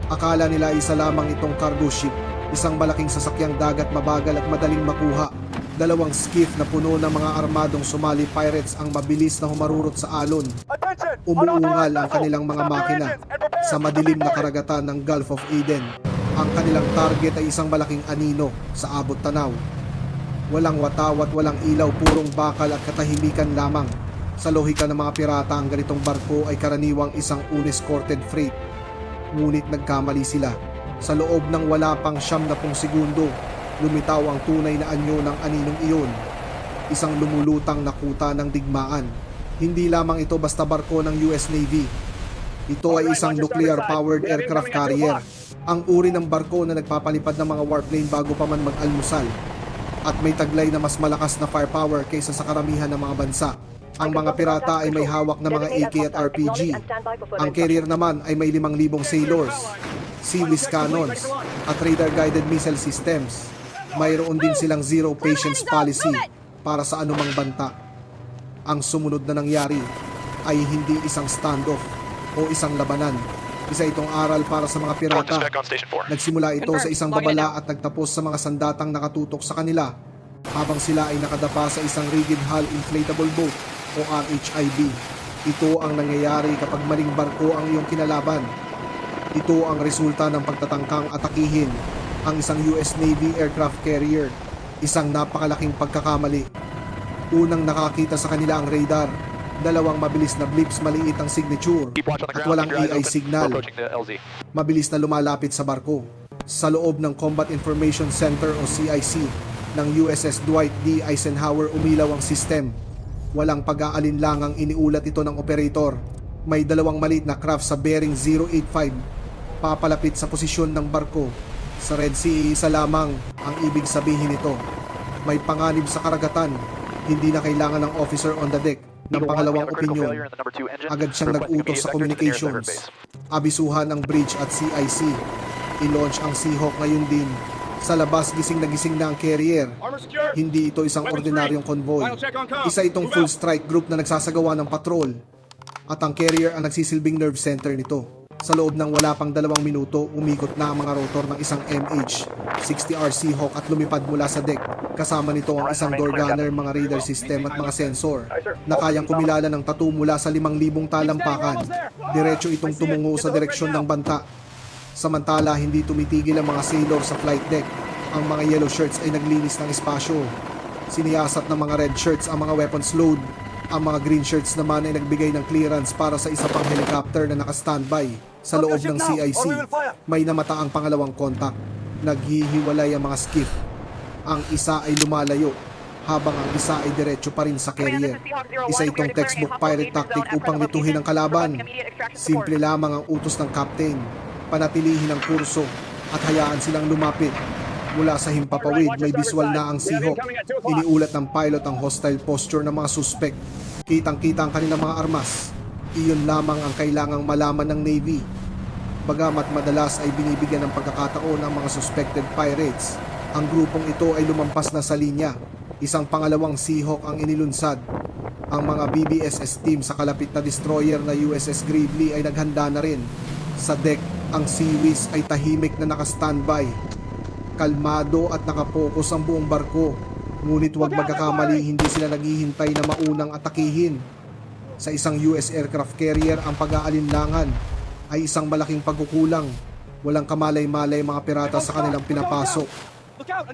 Akala nila isa lamang itong cargo ship, isang malaking sasakyang dagat mabagal at madaling makuha. Dalawang skiff na puno ng mga armadong Somali pirates ang mabilis na humarurot sa alon. Umuungal ang kanilang mga makina sa madilim na karagatan ng Gulf of Aden. Ang kanilang target ay isang malaking anino sa abot tanaw. Walang watawat, walang ilaw, purong bakal at katahimikan lamang. Sa lohika ng mga pirata, ang ganitong barko ay karaniwang isang unescorted freight. Ngunit nagkamali sila. Sa loob ng wala pang 90 segundo, lumitaw ang tunay na anyo ng aninong iyon. Isang lumulutang na kuta ng digmaan. Hindi lamang ito basta barko ng US Navy. Ito ay isang nuclear-powered aircraft carrier. Ang uri ng barko na nagpapalipad ng mga warplane bago pa man mag-almusal. At may taglay na mas malakas na firepower kaysa sa karamihan ng mga bansa. Ang mga pirata ay may hawak na mga AK at RPG. Ang carrier naman ay may 5,000 sailors, sea whiz cannons, at radar-guided missile systems. Mayroon din silang zero patience policy para sa anumang banta. Ang sumunod na nangyari ay hindi isang standoff o isang labanan. Isa itong aral para sa mga pirata. Nagsimula ito sa isang babala at nagtapos sa mga sandatang nakatutok sa kanila habang sila ay nakadapa sa isang rigid hull inflatable boat o RHIB. Ito ang nangyayari kapag maling barko ang iyong kinalaban. Ito ang resulta ng pagtatangkang atakihin ang isang US Navy aircraft carrier. Isang napakalaking pagkakamali. Unang nakakita sa kanila ang radar. Dalawang mabilis na blips, maliit ang signature at walang AI signal. Mabilis na lumalapit sa barko. Sa loob ng Combat Information Center o CIC ng USS Dwight D. Eisenhower umilaw ang sistem. Walang pag-aalinlangang iniulat ito ng operator. May dalawang maliit na craft sa bearing 085 papalapit sa posisyon ng barko. Sa Red Sea, isa lamang ang ibig sabihin nito. May panganib sa karagatan. Hindi na kailangan ng officer on the deck ng pangalawang opinyon. Agad siyang nag-utos sa communications. Abisuhan ang bridge at CIC. I-launch ang Seahawk ngayon din. Sa labas, gising na ang carrier. Hindi ito isang ordinaryong convoy. Isa itong full strike group na nagsasagawa ng patrol. At ang carrier ang nagsisilbing nerve center nito. Sa loob ng wala pang 2 minuto, umikot na ang mga rotor ng isang MH-60R Seahawk at lumipad mula sa deck. Kasama nito ang isang door gunner, mga radar system at mga sensor na kayang kumilala ng tattoo mula sa 5,000 talampakan. Diretso itong tumungo sa direksyon ng banta. Samantala, hindi tumitigil ang mga sailor sa flight deck. Ang mga yellow shirts ay naglinis ng espasyo. Siniyasat ng mga red shirts ang mga weapons load. Ang mga green shirts naman ay nagbigay ng clearance para sa isa pang helicopter na naka-standby sa loob ng CIC. May namata ang pangalawang kontak. Naghihiwalay ang mga skiff. Ang isa ay lumalayo habang ang isa ay diretso pa rin sa carrier. Isa itong textbook pirate tactic upang nituhin ang kalaban. Simple lamang ang utos ng captain. Panatilihin ang kurso at hayaan silang lumapit. Mula sa himpapawid, may visual na ang Seahawk. Iniulat ng pilot ang hostile posture ng mga suspect. Kitang-kita ang kanilang mga armas. Iyon lamang ang kailangang malaman ng Navy. Bagamat madalas ay binibigyan ng pagkakataon ang mga suspected pirates, ang grupong ito ay lumampas na sa linya. Isang pangalawang Seahawk ang inilunsad. Ang mga BBSS team sa kalapit na destroyer na USS Gravely ay naghanda na rin. Sa deck, ang Sea Whiz ay tahimik na naka-standby. Kalmado at nakapokus ang buong barko. Ngunit huwag magkakamali, hindi sila naghihintay na maunang atakihin. Sa isang US aircraft carrier, ang pag-aalinlangan ay isang malaking pagkukulang. Walang kamalay-malay mga pirata sa kanilang pinapasok.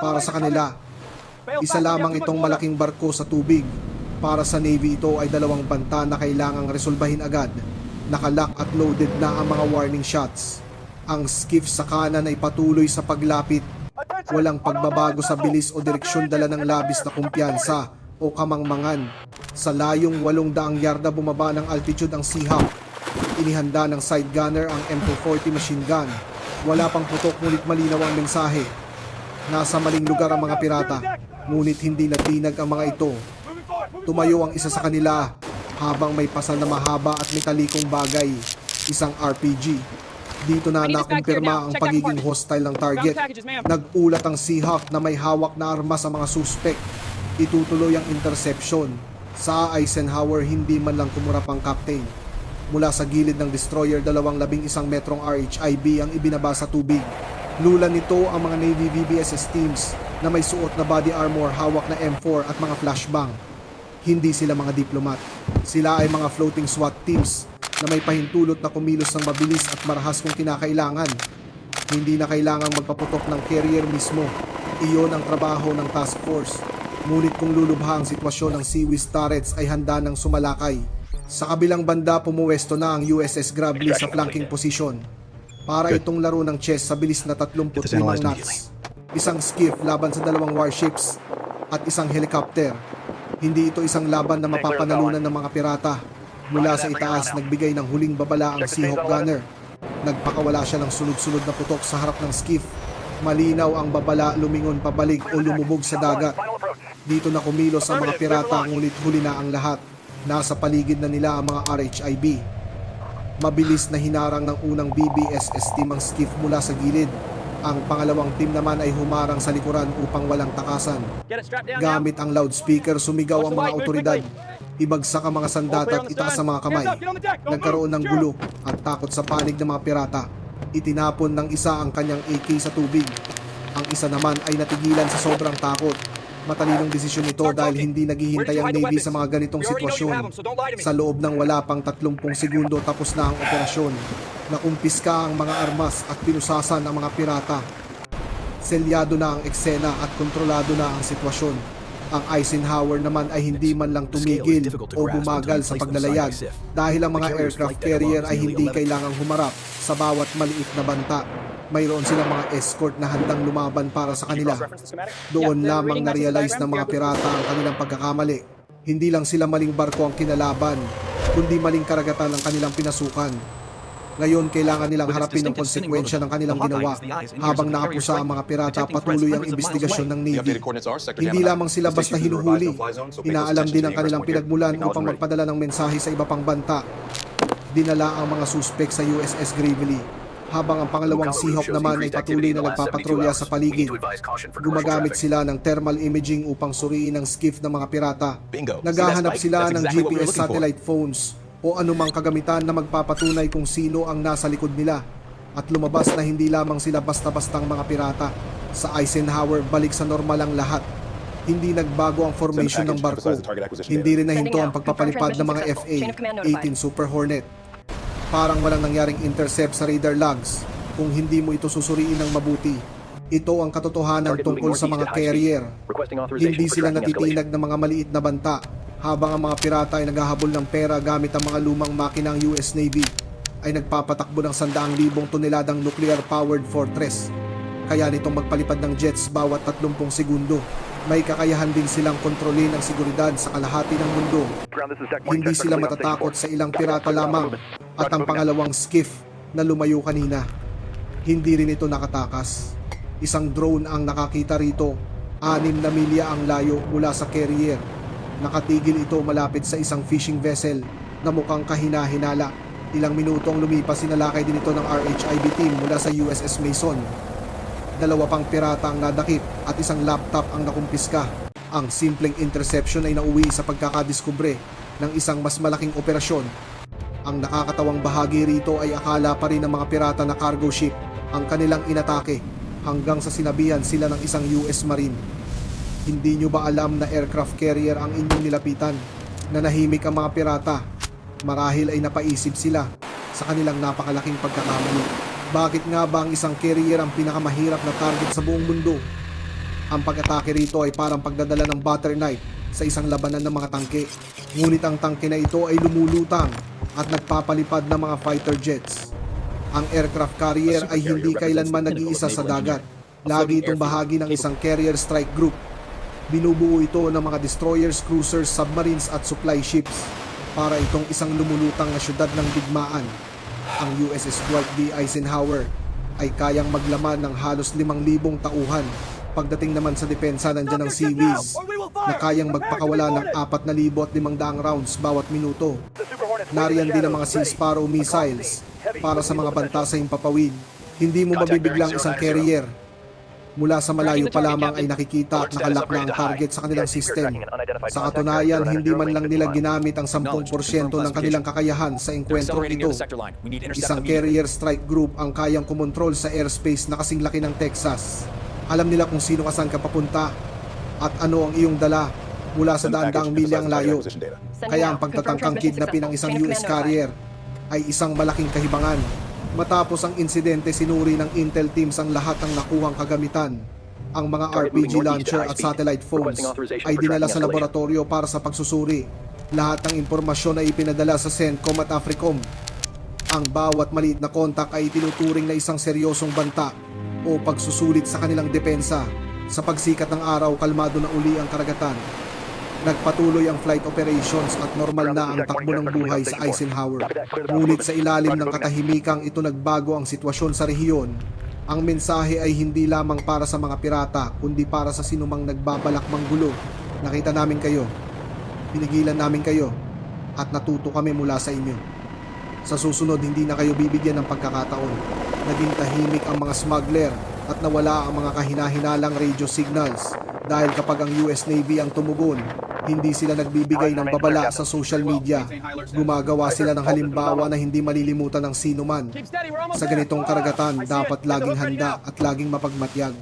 Para sa kanila, isa lamang itong malaking barko sa tubig. Para sa Navy, ito ay 2 banta na kailangang resolbahin agad. Nakalock at loaded na ang mga warning shots. Ang skiff sa kanan ay patuloy sa paglapit. Walang pagbabago sa bilis o direksyon, dala ng labis na kumpiyansa o kamangmangan. Sa layong 800 yarda bumaba ng altitude ang Seahawk. Inihanda ng side gunner ang M240 machine gun. Wala pang putok ngunit malinaw ang mensahe. Nasa maling lugar ang mga pirata, ngunit hindi natinag ang mga ito. Tumayo ang isa sa kanila habang may pasal na mahaba at metalikong bagay, isang RPG. Dito na nakumpirma ang pagiging hostile ng target. Nag-ulat ang Seahawk na may hawak na armas sa mga suspect. Itutuloy ang interception. Sa Eisenhower, hindi man lang kumurap ang captain. Mula sa gilid ng destroyer, 11 metrong RHIB ang ibinaba sa tubig. Lulan nito ang mga Navy BBSS teams na may suot na body armor, hawak na M4 at mga flashbang. Hindi sila mga diplomat. Sila ay mga floating SWAT teams na may pahintulot na kumilos ng mabilis at marahas kung kinakailangan. Hindi na kailangang magpaputok ng carrier mismo. Iyon ang trabaho ng task force. Ngunit kung lulubha ang sitwasyon ng Seaweed turrets ay handa ng sumalakay. Sa kabilang banda, pumuwesto na ang USS Gravely sa flanking position. Para itong laro ng chess sa bilis na 35 knots. Isang skiff laban sa 2 warships at isang helicopter. Hindi ito isang laban na mapapanalunan ng mga pirata. Mula sa itaas, nagbigay ng huling babala ang Seahawk gunner. Nagpakawala siya ng sunod-sunod na putok sa harap ng skiff. Malinaw ang babala, lumingon pabalik o lumubog sa dagat. Dito na kumilos ang mga pirata, ngunit huli na ang lahat. Nasa paligid na nila ang mga RHIB. Mabilis na hinarang ng unang BBSS team ang skiff mula sa gilid. Ang pangalawang team naman ay humarang sa likuran upang walang takasan. Gamit ang loudspeaker, sumigaw ang mga otoridad. Ibagsak ang mga sandata at itaas ang mga kamay. Nagkaroon ng gulo at takot sa panig ng mga pirata. Itinapon ng isa ang kanyang AK sa tubig. Ang isa naman ay natigilan sa sobrang takot. Matalinong desisyon ito dahil hindi naghihintay ang Navy sa mga ganitong sitwasyon. Sa loob ng wala pang 30 segundo tapos na ang operasyon. Nakumpiska ang mga armas at pinusasan ang mga pirata. Selyado na ang eksena at kontrolado na ang sitwasyon. Ang Eisenhower naman ay hindi man lang tumigil o bumagal sa paglalayag dahil ang mga aircraft carrier ay hindi kailangang humarap sa bawat maliit na banta. Mayroon silang mga escort na handang lumaban para sa kanila. Doon lamang na-realize ng mga pirata ang kanilang pagkakamali. Hindi lang sila maling barko ang kinalaban, kundi maling karagatan ang kanilang pinasukan. Ngayon, kailangan nilang harapin ang konsekwensya ng kanilang ginawa. Habang nakapusa ang mga pirata, patuloy ang investigasyon ng Navy. Hindi lamang sila basta hinuhuli. Inaalam din ang kanilang pinagmulan upang magpadala ng mensahe sa iba pang banta. Dinala ang mga suspek sa USS Gravely. Habang ang pangalawang Seahawk naman ay patuloy na nagpapatrolya sa paligid. Gumagamit sila ng thermal imaging upang suriin ang skiff ng mga pirata. Naghahanap sila ng GPS satellite phones o anumang kagamitan na magpapatunay kung sino ang nasa likod nila. At lumabas na hindi lamang sila basta-bastang mga pirata. Sa Eisenhower, balik sa normal ang lahat. Hindi nagbago ang formation ng barko. Hindi rin nahinto ang pagpapalipad ng mga FA-18 Super Hornet. Parang walang nangyaring intercept sa radar logs kung hindi mo ito susuriin ng mabuti. Ito ang katotohanan tungkol sa mga carrier. Hindi sila natitinag ng mga maliit na banta habang ang mga pirata ay naghahabol ng pera gamit ang mga lumang makina ng US Navy ay nagpapatakbo ng 100,000 toneladang nuclear-powered fortress. Kaya nitong magpalipad ng jets bawat 30 segundo. May kakayahan din silang kontrolin ang seguridad sa kalahati ng mundo. Hindi sila matatakot sa ilang pirata lamang at ang pangalawang skiff na lumayo kanina. Hindi rin ito nakatakas. Isang drone ang nakakita rito. 6 na milya ang layo mula sa carrier. Nakatigil ito malapit sa isang fishing vessel na mukhang kahina-hinala. Ilang minutong lumipas, sinalakay din ito ng RHIB team mula sa USS Mason. 2 pang pirata ang nadakip at isang laptop ang nakumpiska. Ang simpleng interception ay nauwi sa pagkakadiskubre ng isang mas malaking operasyon. Ang nakakatawang bahagi rito ay akala pa rin ng mga pirata na cargo ship ang kanilang inatake hanggang sa sinabihan sila ng isang US Marine. Hindi nyo ba alam na aircraft carrier ang inyong nilapitan? Nanahimik ang mga pirata. Marahil ay napaisip sila sa kanilang napakalaking pagkakamali. Bakit nga ba ang isang carrier ang pinakamahirap na target sa buong mundo? Ang pag-atake rito ay parang pagdadala ng butter knife sa isang labanan ng mga tangke. Ngunit ang tangke na ito ay lumulutang at nagpapalipad ng mga fighter jets. Ang aircraft carrier ay hindi kailanman nag-iisa sa dagat. Lagi itong bahagi ng isang carrier strike group. Binubuo ito ng mga destroyers, cruisers, submarines at supply ships para itong isang lumulutang na syudad ng digmaan. Ang USS Dwight D. Eisenhower ay kayang maglaman ng halos 5,000 tauhan. Pagdating naman sa depensa, nandiyan ang Seaweeds na kayang magpakawala ng 4,500 rounds bawat minuto. Nariyan din ang mga Sea Sparrow missiles para sa mga banta sa himpapawid. Hindi mo mabibiglang isang carrier. Mula sa malayo pa lamang ay nakikita at nakalak na ang target sa kanilang system. Sa katunayan, hindi man lang nila ginamit ang 10% ng kanilang kakayahan sa engkwentrong ito. Isang carrier strike group ang kayang kumontrol sa airspace na kasing laki ng Texas. Alam nila kung sino ka saan ka papunta at ano ang iyong dala mula sa daan-daang milyang layo. Kaya ang pagtatangkang kidnapin ng isang US carrier ay isang malaking kahibangan. Matapos ang insidente, sinuri ng Intel teams ang lahat ng nakuhang kagamitan. Ang mga RPG launcher at satellite phones ay dinala sa laboratorio para sa pagsusuri. Lahat ng impormasyon ay ipinadala sa CENTCOM at AFRICOM. Ang bawat maliit na kontak ay tinuturing na isang seryosong banta o pagsusulit sa kanilang depensa. Sa pagsikat ng araw, kalmado na uli ang karagatan. Nagpatuloy ang flight operations at normal na ang takbo ng buhay sa Eisenhower. Ngunit sa ilalim ng katahimikang ito nagbago ang sitwasyon sa rehiyon. Ang mensahe ay hindi lamang para sa mga pirata, kundi para sa sinumang nagbabalak manggulo. Nakita namin kayo, pinigilan namin kayo, at natuto kami mula sa inyo. Sa susunod, hindi na kayo bibigyan ng pagkakataon. Naging tahimik ang mga smuggler at nawala ang mga kahinahinalang radio signals. Dahil kapag ang US Navy ang tumugon, hindi sila nagbibigay ng babala sa social media. Gumagawa sila ng halimbawa na hindi malilimutan ng sino man. Sa ganitong karagatan, dapat laging handa at laging mapagmatyag.